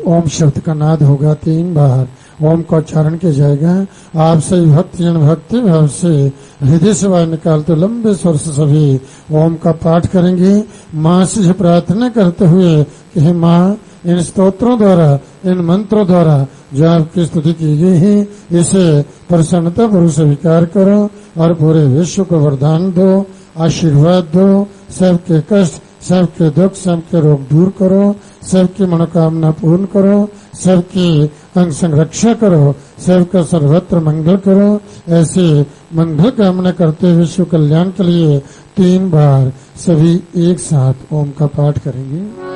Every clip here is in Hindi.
ओम शब्द का नाद होगा 3 बार ओम का उच्चारण किया जाएगा। आप सभी भक्तजन भक्ति भाव से हृदय से वायु निकालते लंबे स्वर से सभी ओम का पाठ करेंगे। माँ से प्रार्थना करते हुए कि हे माँ, इन स्तोत्रों द्वारा, इन मंत्रों द्वारा जो आपकी स्तुति की गई है, इसे प्रसन्नता पूर्वक स्वीकार करो और पूरे विश्व को वरदान दो, आशीर्वाद दो। सबके कष्ट, सबके दुख, सबके रोग दूर करो, सबकी मनोकामना पूर्ण करो, सबकी अंग संरक्षा करो, सबका सर्वत्र मंगल करो। ऐसे मंगल कामना करते विश्व कल्याण के लिए 3 बार सभी एक साथ ओम का पाठ करेंगे।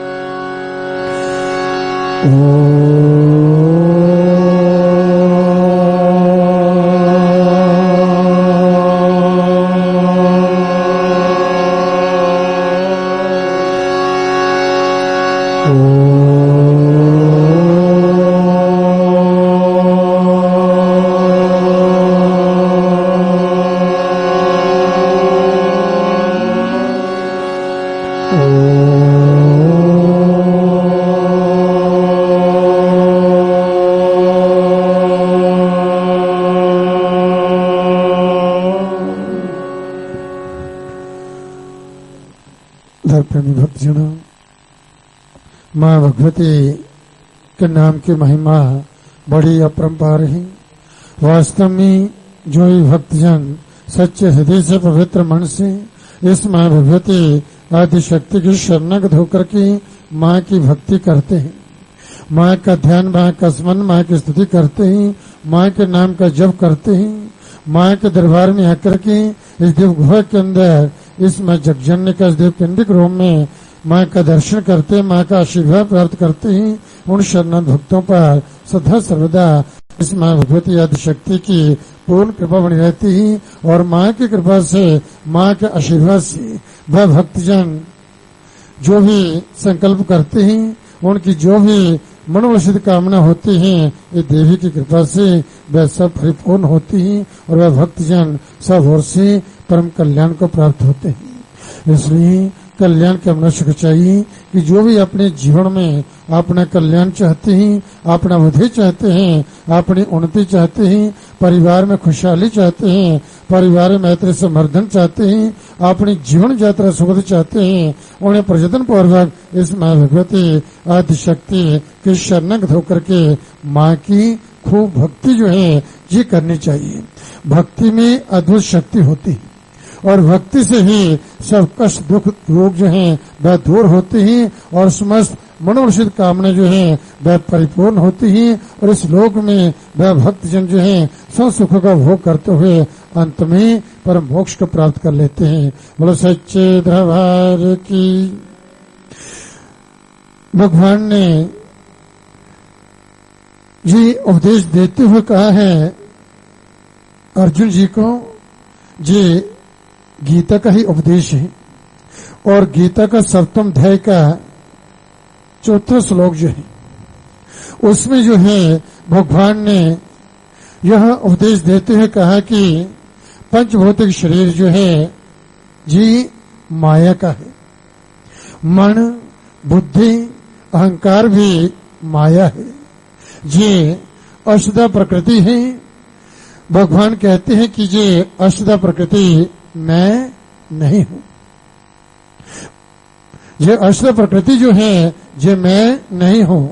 प्रेमी भक्तजनों, माँ भगवती के नाम की महिमा बड़ी अपरंपार है। वास्तव में जो ही भक्तजन सच्चे हृदय से, पवित्र मन से इस माँ भगवती आदि शक्ति की शरणागत होकर के माँ की भक्ति करते हैं, माँ का ध्यान, माँ का स्मरण, माँ की स्तुति करते हैं, माँ के नाम का जप करते हैं, माँ के दरबार में आकर के इस देव गुहा के अंदर, इस माँ जगजननी का इस देव केंद्रिक रूम में माँ का दर्शन करते, माँ का आशीर्वाद प्राप्त करते हैं। उन शरणागत भक्तों पर सदा सर्वदा इस माँ भगवती आदि शक्ति की पूर्ण कृपा बनी रहती है और माँ की कृपा से, माँ के आशीर्वाद से वह भक्तजन जो भी संकल्प करते हैं, उनकी जो भी मनोवांछित कामना होती है, ये देवी की कृपा से वह सब परिपूर्ण होती है और वह भक्तजन सब ओर से परम कल्याण को प्राप्त होते हैं। इसलिए कल्याण के मनुष्य को चाहिए कि जो भी अपने जीवन में अपना कल्याण चाहते हैं, अपना वृद्धि चाहते हैं, अपनी उन्नति चाहते हैं, परिवार में खुशहाली चाहते हैं, परिवार में मैत्री संवर्धन चाहते हैं, अपनी जीवन यात्रा सुखद चाहते हैं, उन्हें प्रयत्न पूर्वक इस माँ भगवती आदि शक्ति की शरणागत होकर के माँ की खूब भक्ति जो है ये करनी चाहिए। भक्ति में अद्भुत शक्ति होती है और भक्ति से ही सब कष्ट, दुख, रोग जो हैं वह दूर होते हैं और समस्त मनोवांछित कामना जो है वह परिपूर्ण होती है और इस लोक में वह भक्तजन जो है सब सुखों का भोग करते हुए अंत में परम मोक्ष को प्राप्त कर लेते हैं। बोलो सच्चे दरबार की। भगवान ने ये उपदेश देते हुए कहा है अर्जुन जी को, ये गीता का ही उपदेश है और गीता का 7वें अध्याय का 4था श्लोक जो है उसमें जो है भगवान ने यह उपदेश देते हुए कहा कि पंचभौतिक शरीर जो है जी माया का है, मन, बुद्धि, अहंकार भी माया है, ये अशुद्ध प्रकृति है। भगवान कहते हैं कि ये अशुद्ध प्रकृति मैं नहीं हूं, ये अशुद्ध प्रकृति जो है ये मैं नहीं हूं,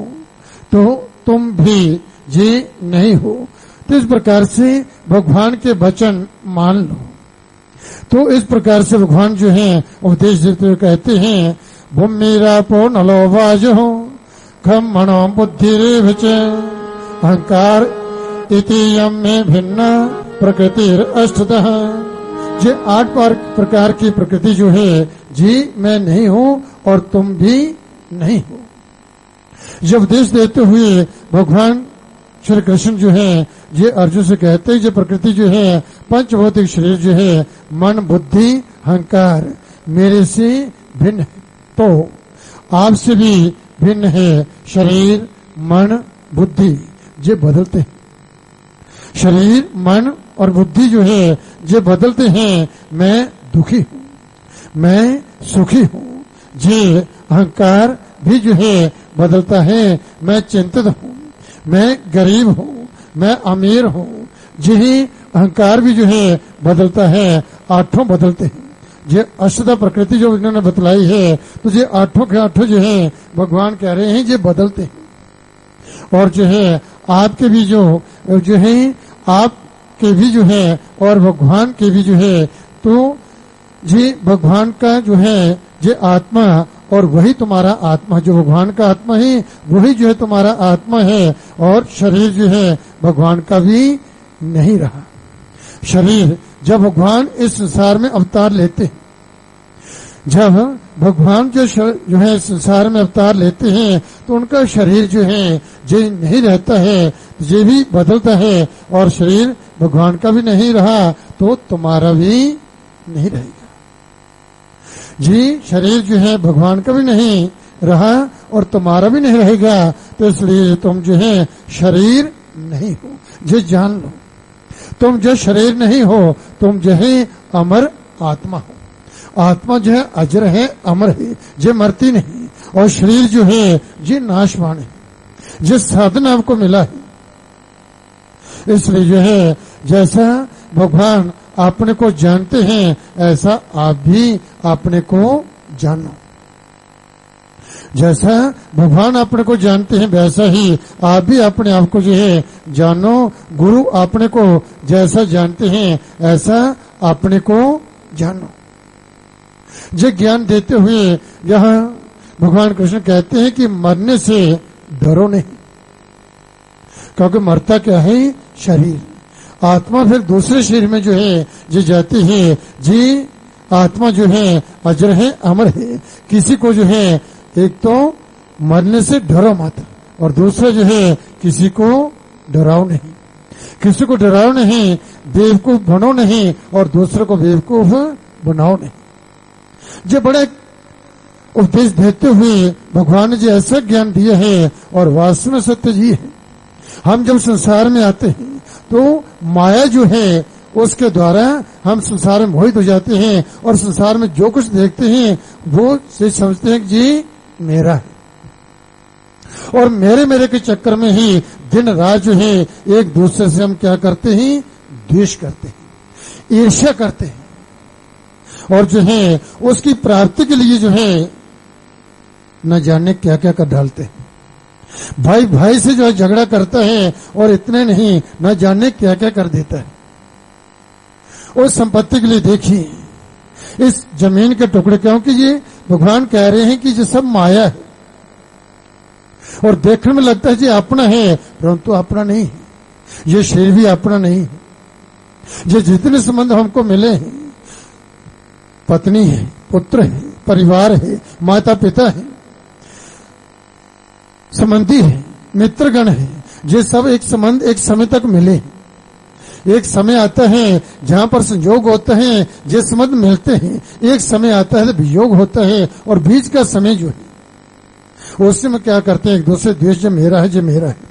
तो तुम भी ये नहीं हो। तो इस प्रकार से भगवान के वचन मान लो। तो इस प्रकार से भगवान जो है उपदेश देते हुए कहते हैं भूमिरापो नलो वाजो खम मनो बुद्धिरेव च अहंकार इति यम में भिन्ना प्रकृतिर अष्टतः। ये 8 प्रकार की प्रकृति जो है जी मैं नहीं हूं और तुम भी नहीं हो। ये उपदेश देते हुए भगवान श्री कृष्ण जो है ये अर्जुन से कहते हैं ये प्रकृति जो है पंचभौतिक शरीर जो है मन, बुद्धि, अहंकार मेरे से भिन्न है, तो आपसे भी भिन्न है। शरीर, मन, बुद्धि ये बदलते हैं। शरीर, मन और बुद्धि जो है ये बदलते हैं। मैं दुखी हूं, मैं सुखी हूं। ये अहंकार भी जो है बदलता है। मैं चिंतित हूँ, मैं गरीब हूँ, मैं अमीर हूँ। यही अहंकार भी जो है बदलता है, आठों बदलते हैं। ये अष्टधा प्रकृति जो इन्होंने बतलाई है, तो ये आठों के आठों जो है भगवान कह रहे हैं ये बदलते हैं। और जो है आपके भी जो है आपके भी जो है और भगवान के भी जो है, तो ये भगवान का जो है ये आत्मा और वही तुम्हारा आत्मा, जो भगवान का आत्मा है वही जो है तुम्हारा आत्मा है। और शरीर जो है भगवान का भी नहीं रहा। शरीर जब भगवान इस संसार में अवतार लेते हैं, जब भगवान जो है संसार में अवतार लेते हैं, तो उनका शरीर जो है ये नहीं रहता है, ये भी बदलता है। और शरीर भगवान का भी नहीं रहा तो तुम्हारा भी नहीं रहेगा। जी शरीर जो है भगवान का भी नहीं रहा और तुम्हारा भी नहीं रहेगा, तो इसलिए तुम जो है शरीर नहीं हो, ये जान लो। तुम जो शरीर नहीं हो, तुम जो है अमर आत्मा हो। आत्मा जो है अजर है, अमर है, ये मरती नहीं। और शरीर जो है ये नाशवान है, ये साधन आपको मिला है। इसलिए जो है जैसा भगवान अपने को जानते हैं, ऐसा आप भी अपने को जानो। जैसा भगवान अपने को जानते हैं, वैसा ही आप भी अपने आप को जो है जानो। गुरु अपने को जैसा जानते हैं, ऐसा अपने को जानो। ये ज्ञान देते हुए यहाँ भगवान कृष्ण कहते हैं कि मरने से डरो नहीं, क्योंकि मरता क्या है? शरीर। आत्मा फिर दूसरे शरीर में जो है जो जाती है, जी आत्मा जो है अजर है, अमर है। किसी को जो है एक तो मरने से डरो मत, और दूसरा जो है किसी को डराओ नहीं। किसी को डराओ नहीं, बेवकूफ बनो नहीं, और दूसरे को बेवकूफ बनाओ नहीं। ये बड़े उपदेश देते हुए भगवान ने जो ऐसा ज्ञान दिया है, और वास्तव में सत्य जी है। हम जब संसार में आते हैं तो माया जो है उसके द्वारा हम संसार में मोहित हो जाते हैं, और संसार में जो कुछ देखते हैं वो से समझते हैं कि जी मेरा है। और मेरे के चक्कर में ही दिन रात जो है एक दूसरे से हम क्या करते हैं? द्वेष करते हैं, ईर्ष्या करते हैं, और जो है उसकी प्राप्ति के लिए जो है न जाने क्या क्या कर डालते हैं। भाई भाई से जो है झगड़ा करता है, और इतने नहीं न जाने क्या क्या कर देता है। उस संपत्ति के लिए देखिए, इस जमीन के टुकड़े, क्योंकि ये भगवान कह रहे हैं कि ये सब माया है, और देखने में लगता है जी अपना है, परंतु अपना नहीं है। ये शरीर भी अपना नहीं है। ये जितने संबंध हमको मिले हैं, पत्नी है, पुत्र है, परिवार है, माता पिता है, संबंधी है, मित्रगण है, ये सब एक संबंध एक समय तक मिले। एक समय आता है जहां पर संयोग होता है, ये संबंध मिलते हैं। एक समय आता है वियोग होता है, और बीच का समय जो है उससे में क्या करते हैं? एक दूसरे द्वेष, जो मेरा है, जो मेरा है।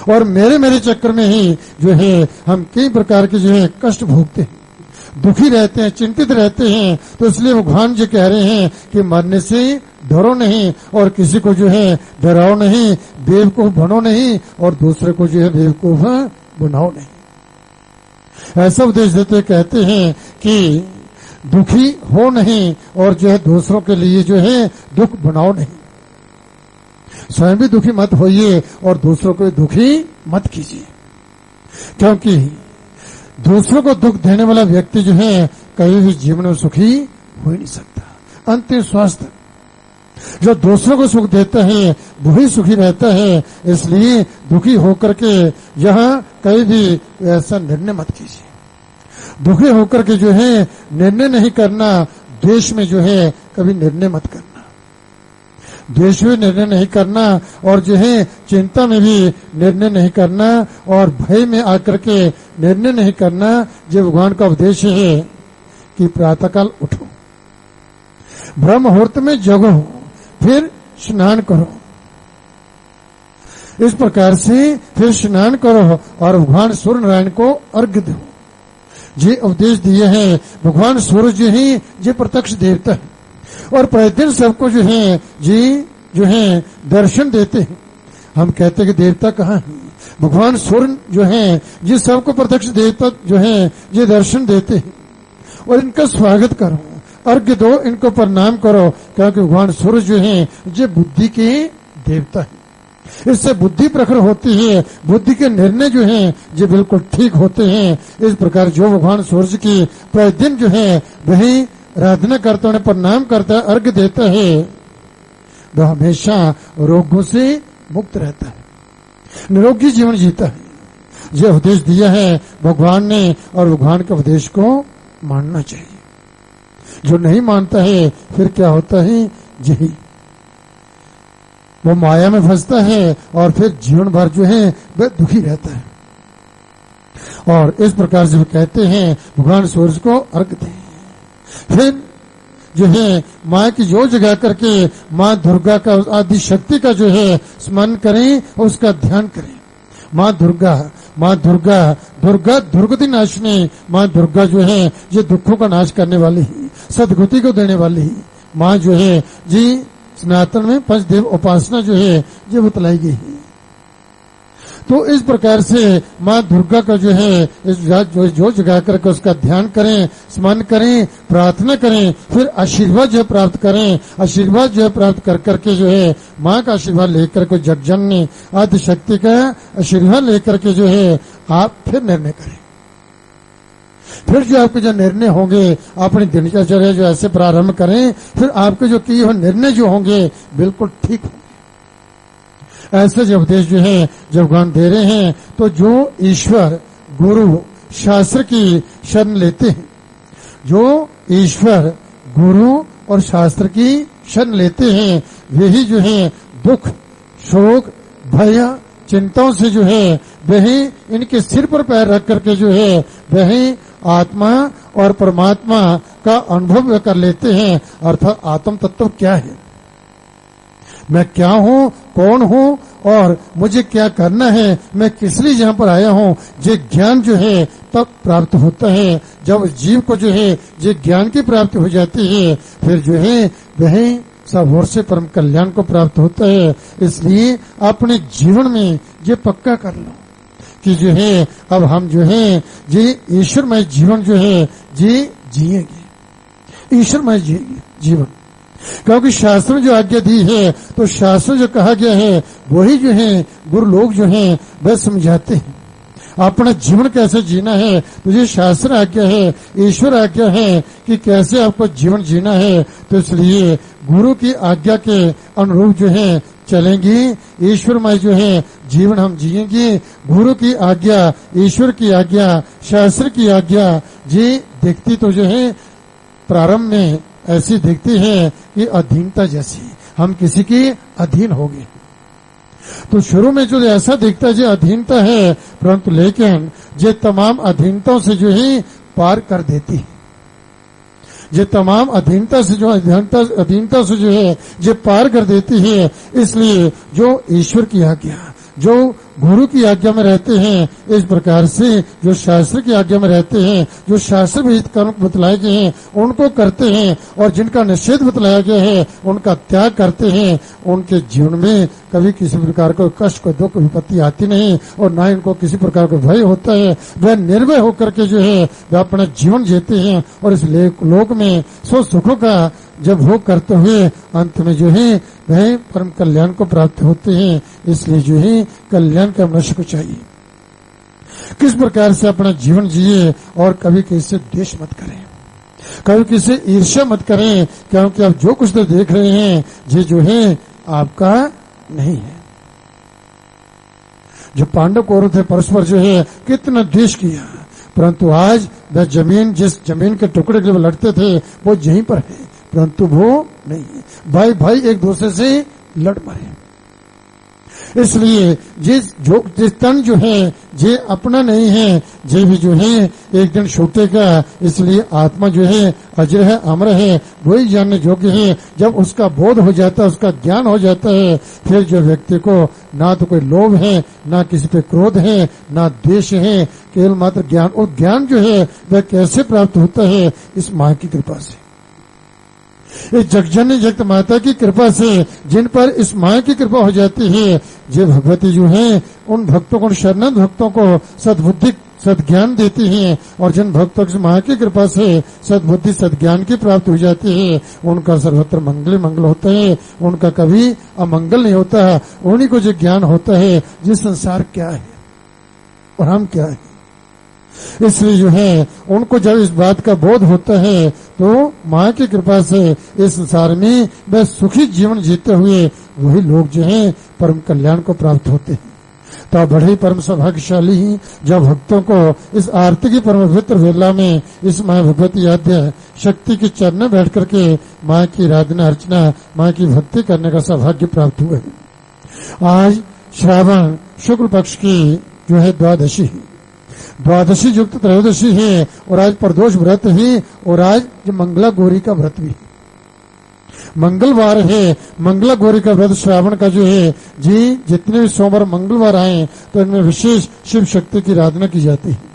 और मेरे चक्कर में ही जो है हम कई प्रकार के जो है कष्ट भोगते हैं, दुखी रहते हैं, चिंतित रहते हैं। तो इसलिए भगवान जी कह रहे हैं कि मरने से डरो नहीं, और किसी को जो है डराओ नहीं, बेवकूफ बनो नहीं, और दूसरे को जो है बेवकूफ बनाओ नहीं। ऐसा उपदेश देते कहते हैं कि दुखी हो नहीं, और जो है दूसरों के लिए जो है दुख बनाओ नहीं। स्वयं भी दुखी मत होइए, और दूसरों को दुखी मत कीजिए, क्योंकि दूसरों को दुख देने वाला व्यक्ति जो है कभी भी जीवन में सुखी हो ही नहीं सकता। अंतिम स्वास्थ्य जो दूसरों को सुख देता है वही सुखी रहता है। इसलिए दुखी होकर के यहाँ कभी भी ऐसा निर्णय मत कीजिए। दुखी होकर के जो है निर्णय नहीं करना, द्वेष में जो है कभी निर्णय मत करना, द्वेष में निर्णय नहीं करना, और जो है चिंता में भी निर्णय नहीं करना, और भय में आकर के निर्णय नहीं करना। जो भगवान का उपदेश है कि प्रातःकाल उठो, ब्रह्म मुहूर्त में जगो, फिर स्नान करो। इस प्रकार से फिर स्नान करो और भगवान सूर्य नारायण को अर्घ्य दो। ये उपदेश दिए हैं भगवान सूर्य जी ही ये प्रत्यक्ष देवता है, और प्रतिदिन सबको जो है जी जो है दर्शन देते हैं। हम कहते हैं कि देवता कहाँ हैं? भगवान सूर्य जो हैं जिस सबको प्रत्यक्ष देवता जो हैं ये दर्शन देते हैं और इनका स्वागत करो, अर्घ्य दो, इनको प्रणाम करो, क्योंकि भगवान सूर्य जो हैं ये बुद्धि के देवता है। इससे बुद्धि प्रखर होती है, बुद्धि के निर्णय जो हैं ये बिल्कुल ठीक होते हैं। इस प्रकार जो भगवान सूर्य की प्रतिदिन जो है वही आराधना करता है, प्रणाम करता है, अर्घ्य देता है, वह हमेशा रोगों से मुक्त रहता है, निरोगी जीवन जीता है। यह उपदेश दिया है भगवान ने और भगवान के उपदेश को मानना चाहिए। जो नहीं मानता है फिर क्या होता है, यही वो माया में फंसता है और फिर जीवन भर जो है वह दुखी रहता है। और इस प्रकार से वो कहते हैं भगवान सूर्य को अर्घ्य दें। फिर जो है माँ की जोत जगा करके माँ दुर्गा का आदि शक्ति का जो है स्मरण करें और उसका ध्यान करें। माँ दुर्गा, माँ दुर्गा, दुर्गा दुर्गति नाशनी, माँ दुर्गा जो है ये दुखों का नाश करने वाली ही, सदगति को देने वाली ही माँ जो है जी। सनातन में पंचदेव उपासना जो है ये बतलाई गई है। तो इस प्रकार से माँ दुर्गा का जो है इस जो जगा करके उसका ध्यान करें, स्मरण करें, प्रार्थना करें, फिर आशीर्वाद जो प्राप्त करें। आशीर्वाद जो प्राप्त कर करके जो है माँ का आशीर्वाद लेकर के जगजननी आदि शक्ति का आशीर्वाद लेकर के जो है आप फिर निर्णय करें। फिर जो आपके जो निर्णय होंगे अपनी दिनचर्या जो ऐसे प्रारंभ करें, फिर आपके जो किए हुए निर्णय जो होंगे बिल्कुल ठीक होंगे। ऐसे जो उपदेश जो है जब भगवान दे रहे हैं तो जो ईश्वर गुरु शास्त्र की शरण लेते हैं, जो ईश्वर गुरु और शास्त्र की शरण लेते हैं वही जो है दुख शोक भय चिंताओं से जो है वही इनके सिर पर पैर रख करके जो है वही आत्मा और परमात्मा का अनुभव कर लेते हैं। अर्थात आत्म तत्व क्या है, मैं क्या हूँ, कौन हूँ और मुझे क्या करना है, मैं किस लिए यहाँ पर आया हूँ, ये ज्ञान जो है तब प्राप्त होता है। जब जीव को जो है ये ज्ञान की प्राप्ति हो जाती है फिर जो है वही सब ओर से परम कल्याण को प्राप्त होता है। इसलिए अपने जीवन में ये पक्का कर लो कि जो है अब हम जो है ये ईश्वरमय जीवन जो है ये जिएंगे, ईश्वरमय जीवन। क्योंकि शास्त्र में जो आज्ञा दी है तो शास्त्र जो कहा गया है वही जो है गुरु लोग जो है वह समझाते हैं। अपना जीवन कैसे जीना है तो ये शास्त्र आज्ञा है, ईश्वर आज्ञा है कि कैसे आपको जीवन जीना है। तो इसलिए गुरु की आज्ञा के अनुरूप जो है चलेंगे, ईश्वरमय जो है जीवन हम जिएंगे। गुरु की आज्ञा, ईश्वर की आज्ञा, शास्त्र की आज्ञा ये दिखती तो जो है प्रारंभ में ऐसी दिखती है कि अधीनता जैसी, हम किसी के अधीन हो गए। तो शुरू में जो ऐसा दिखता है जो अधीनता है, परंतु लेकिन ये तमाम अधीनताओं से जो है पार कर देती है। ये तमाम अधीनता से जो अधीनता से जो है ये पार कर देती है। इसलिए जो ईश्वर की आज्ञा, जो गुरु की आज्ञा में रहते हैं, इस प्रकार से जो शास्त्र की आज्ञा में रहते हैं, जो शास्त्र विहित कर्म बतलाए गए हैं उनको करते हैं और जिनका निषेध बतलाया गया है उनका त्याग करते हैं, उनके जीवन में कभी किसी प्रकार को कष्ट, कोई दुख, विपत्ति आती नहीं और ना इनको किसी प्रकार का भय होता है। वह निर्भय होकर के जो है वह अपना जीवन जीते हैं और इस लोक में सुख सुखों का जब भोग करते हुए अंत में जो है वह परम कल्याण को प्राप्त होते हैं। इसलिए जो है कल्याण का मनुष्य को चाहिए किस प्रकार से अपना जीवन जिए और कभी किसी से द्वेष मत करें, कभी किसी से ईर्ष्या मत करें, क्योंकि आप जो कुछ तो देख रहे हैं ये जो है आपका नहीं है। जो पांडव कौरव थे परस्पर जो है कितना द्वेष किया, परंतु आज वह जमीन, जिस जमीन के टुकड़े के लिए लड़ते थे वो यहीं पर है, परंतु वो नहीं है। भाई भाई एक दूसरे से लड़ मरे। इसलिए जिस तन जो है ये अपना नहीं है, ये भी जो है एक दिन छूटेगा। इसलिए आत्मा जो है अजर है, अमर है, वही जानने योग्य है। जब उसका बोध हो जाता है, उसका ज्ञान हो जाता है, फिर जो व्यक्ति को ना तो कोई लोभ है, ना किसी पे क्रोध है, ना द्वेष है, केवल मात्र ज्ञान। और ज्ञान जो है वह कैसे प्राप्त होता है? इस माँ की कृपा से। इस जगजननी जगत माता की कृपा से जिन पर इस माँ की कृपा हो जाती है, जो भगवती जो है उन भक्तों को, शरणागत भक्तों को सद्बुद्धि सद्ज्ञान देती हैं, और जिन भक्तों की माँ की कृपा से सद्बुद्धि सद्ज्ञान की प्राप्ति हो जाती है, उनका सर्वत्र मंगल मंगल होता है, उनका कभी अमंगल नहीं होता। उन्हीं को जो ज्ञान होता है जिस संसार क्या है और हम क्या है। इसलिए जो है उनको जब इस बात का बोध होता है तो माँ की कृपा से इस संसार में वह सुखी जीवन जीते हुए वही लोग जो हैं परम कल्याण को प्राप्त होते हैं। तो बड़े परम सौभाग्यशाली ही जब भक्तों को इस आरती की परम पवित्र वेला में इस माँ भगवती आद्य शक्ति के चरण में बैठ करके माँ की आराधना अर्चना, माँ की भक्ति करने का सौभाग्य प्राप्त हुआ है। आज श्रावण शुक्ल पक्ष की जो है द्वादशी युक्त त्रयोदशी है, और आज प्रदोष व्रत है, और आज जो मंगला गौरी का व्रत भी मंगलवार है। मंगला गौरी का व्रत श्रावण का जो है जी, जितने भी सोमवार मंगलवार आए तो इनमें विशेष शिव शक्ति की आराधना की जाती है।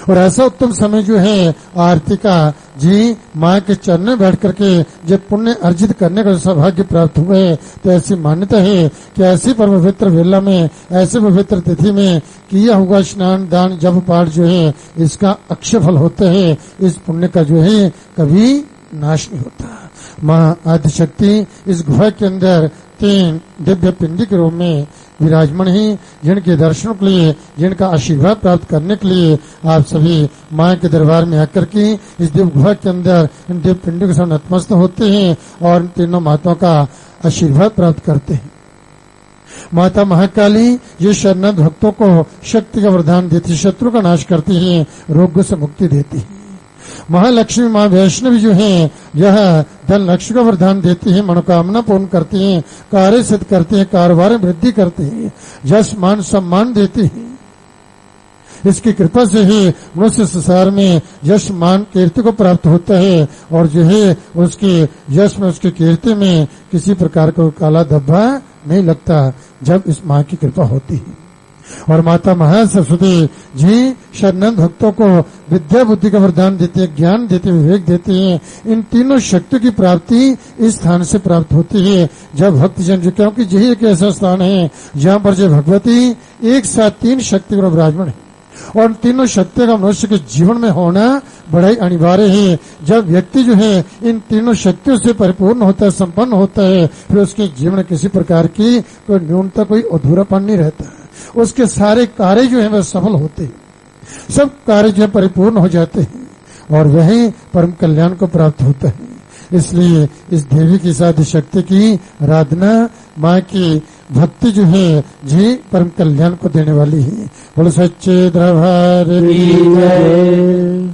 और ऐसा उत्तम समय जो है आरती का जी, माँ के चरण में बैठ करके जब पुण्य अर्जित करने का सौभाग्य प्राप्त हुए, तो ऐसी मान्यता है कि ऐसी परम पवित्र वेला में, ऐसे पवित्र तिथि में किया हुआ स्नान दान जप पाठ जो है इसका अक्षय फल होता है। इस पुण्य का जो है कभी नाश नहीं होता। माँ आदिशक्ति इस गुफा के अंदर 3 दिव्य पिंडी के रूप में विराजमान ही, जिनके दर्शन के लिए, जिनका आशीर्वाद प्राप्त करने के लिए आप सभी माँ के दरबार में आकर के इस दिव्य गुफा के अंदर इन दिव्य पिंडों के साथ नतमस्त होते हैं और इन तीनों माताओं का आशीर्वाद प्राप्त करते हैं। माता महाकाली ये शरणागत भक्तों को शक्ति का वरदान देती, शत्रु का नाश करती है, रोग से मुक्ति देती है। महालक्ष्मी माँ वैष्णवी जो है यह धन लक्ष्मी का वरदान देती है, मनोकामना पूर्ण करती है, कार्य सिद्ध करती है, कारोबार में वृद्धि करती है, यश मान सम्मान देती है। इसकी कृपा से ही मनुष्य संसार में यश मान कीर्ति को प्राप्त होता है, और जो है उसके यश में, उसकी कीर्ति में किसी प्रकार का काला धब्बा नहीं लगता जब इस माँ की कृपा होती है। और माता महासरस्वती जी शरणागत भक्तों को विद्या बुद्धि का वरदान देते हैं, ज्ञान देते हैं, विवेक देते हैं। इन तीनों शक्तियों की प्राप्ति इस स्थान से प्राप्त होती है जब भक्तजन जो, क्योंकि यही एक ऐसा स्थान है जहाँ पर जो भगवती एक साथ 3 शक्ति को विराजमान है, और तीनों शक्तियों का मनुष्य के जीवन में होना बड़ा ही अनिवार्य है। जब व्यक्ति जो है इन तीनों शक्तियों से परिपूर्ण होता है, संपन्न होता है, फिर उसके जीवन में किसी प्रकार की कोई न्यूनता, कोई अधूरापन नहीं रहता। उसके सारे कार्य जो है वह सफल होते हैं, सब कार्य जो है परिपूर्ण हो जाते हैं, और वही परम कल्याण को प्राप्त होता है। इसलिए इस देवी की साथ शक्ति की आराधना, माँ की भक्ति जो है जी परम कल्याण को देने वाली है। बोलो सच्चे दरबार की जय।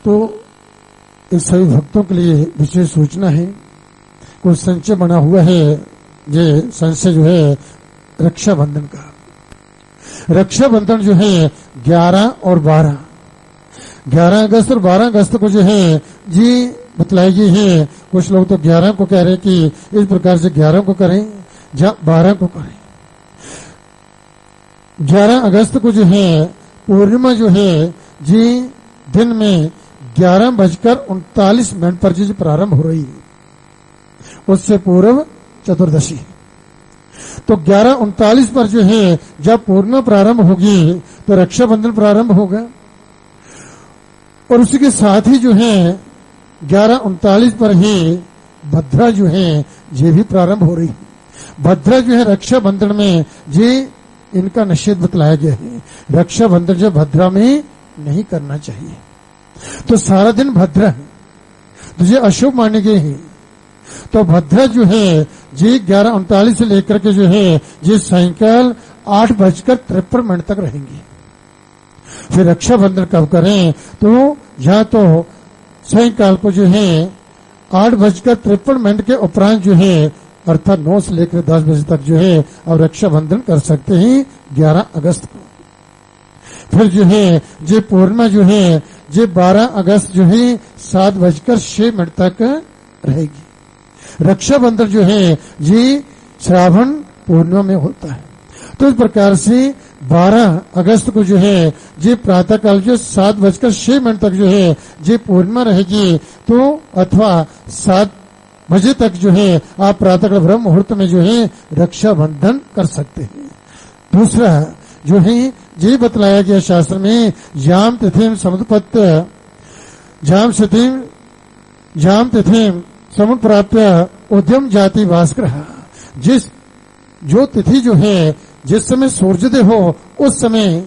तो इस सभी भक्तों के लिए विशेष सूचना है, कुछ संचय बना हुआ है। ये संचय जो है रक्षाबंधन का, रक्षाबंधन जो है 11 और 12, 11 अगस्त और 12 अगस्त को जो है जी बतलाई गई है। कुछ लोग तो 11 को कह रहे हैं कि इस प्रकार से 11 को करें या 12 को करें। 11 अगस्त को जो है पूर्णिमा जो है जी दिन में 11:39 पर जी प्रारंभ हो रही है, उससे पूर्व चतुर्दशी। तो 11:39 पर जो है जब पूर्णिमा प्रारंभ होगी तो रक्षाबंधन प्रारंभ होगा, और उसी के साथ ही जो है 11:39 पर ही भद्रा जो है ये भी प्रारंभ हो रही है। भद्रा जो है रक्षाबंधन में जी इनका निषेध बतलाया गया है, रक्षाबंधन जो भद्रा में नहीं करना चाहिए। तो सारा दिन भद्रा है तो ये अशुभ माने गए हैं। तो भद्रा जो है जी 11:39 से लेकर के जो है जी सायंकाल 8:53 तक रहेंगे। फिर रक्षाबंधन कब करें, तो या तो सायंकाल को जो है 8:53 के उपरांत जो है अर्थात 9 से लेकर 10 बजे तक जो है और रक्षाबंधन कर सकते हैं 11 अगस्त को। फिर जो है जे पूर्णिमा जो है जे 12 अगस्त जो है 7:06 तक रहेगी। रक्षाबंधन जो है ये श्रावण पूर्णिमा में होता है। तो इस प्रकार से 12 अगस्त को जो है जी प्रातः काल जो 7:06 तक जो है जी पूर्णिमा रहेगी, तो अथवा 7 बजे तक जो है आप प्रातः काल ब्रह्म मुहूर्त में जो है रक्षाबंधन कर सकते हैं। दूसरा जो है ये बतलाया गया शास्त्र में, याम तिथिम समुत्पत्य जाम तिथिम समुत्प्राप्य उद्यम जाति भास्कर, जो तिथि जो है जिस समय सूर्योदय हो उस समय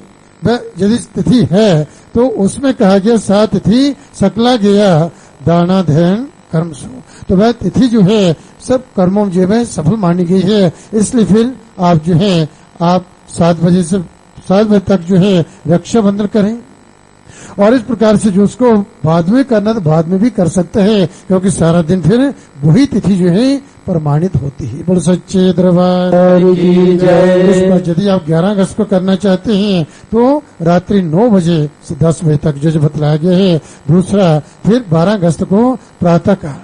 यदि तिथि है तो उसमें कहा गया सा तिथि सकला गया दाना ध्यान कर्म सो, तो वह तिथि जो है सब कर्मों जो है सफल मानी गई है। इसलिए फिर आप जो है आप 7 बजे से 7 बजे तक जो है रक्षाबंधन करें, और इस प्रकार से जो उसको बाद में करना तो बाद में भी कर सकते हैं, क्योंकि सारा दिन फिर वही तिथि जो है प्रमाणित होती है। बोलो सच्चे दरबार की जय। यदि आप 11 अगस्त को करना चाहते हैं तो रात्रि 9 बजे से 10 बजे तक जो बतलाया गया है। दूसरा फिर 12 अगस्त को प्रातः काल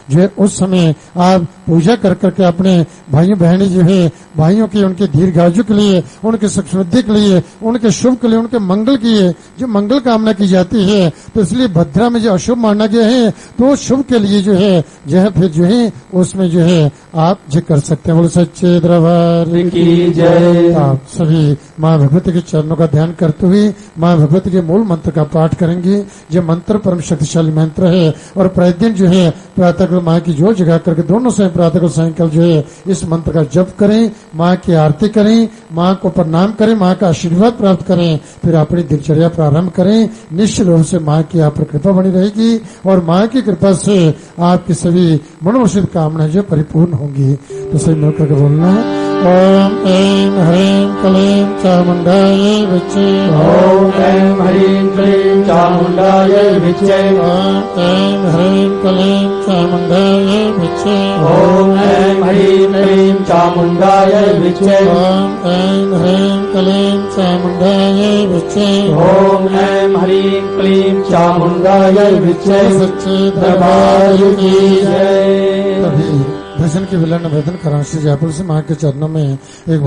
जो है उस समय आप पूजा कर करके अपने भाइयों बहनें जो है भाइयों की उनके दीर्घायु के लिए, उनके सुख समृद्धि के लिए, उनके शुभ के लिए, उनके मंगल के लिए जो मंगल कामना की जाती है, तो इसलिए भद्रा में जो अशुभ माना गया है तो शुभ के लिए जो है फिर जो है उसमें जो है आप जो कर सकते हैं। बोलो सच्चे दरबार की जय। आप सभी माँ भगवती के चरणों का ध्यान करते हुए माँ भगवती के मूल मंत्र का पाठ करेंगे। जो मंत्र परम शक्तिशाली मंत्र है, और प्रतिदिन जो है प्रातः माँ की जोत जगा करके दोनों समय प्रातः को सायंकाल जो है इस मंत्र का जप करें, माँ की आरती करें, माँ को प्रणाम करें, माँ का आशीर्वाद प्राप्त करें, फिर अपनी दिनचर्या प्रारंभ करें। निश्चित रूप से माँ की आप पर कृपा बनी रहेगी, और माँ की कृपा से आपकी सभी मनोवांछित कामनाएं जो परिपूर्ण होंगी। तो सही मिलकर के बोलना है, ओम ऐं ह्रीं क्लीं चामुंडायै विच्चे, ओम ऐं ह्रीं क्लीं चामुंडायै विच्चे, ओम ऐं ह्रीं क्लीं चामुंडायै विच्चे, ओम ऐं ह्रीं क्लीं चामुंडायै विच्चे, ओम ऐं ह्रीं क्लीं चामुंडायै विच्चे, ओम ऐं ह्रीं क्लीं चामुंडायै विच्चे। सच्चे दरबार की जय। तभी भजन के विलन निवेदन कराने से जयपुर से माँ के चरणों में एक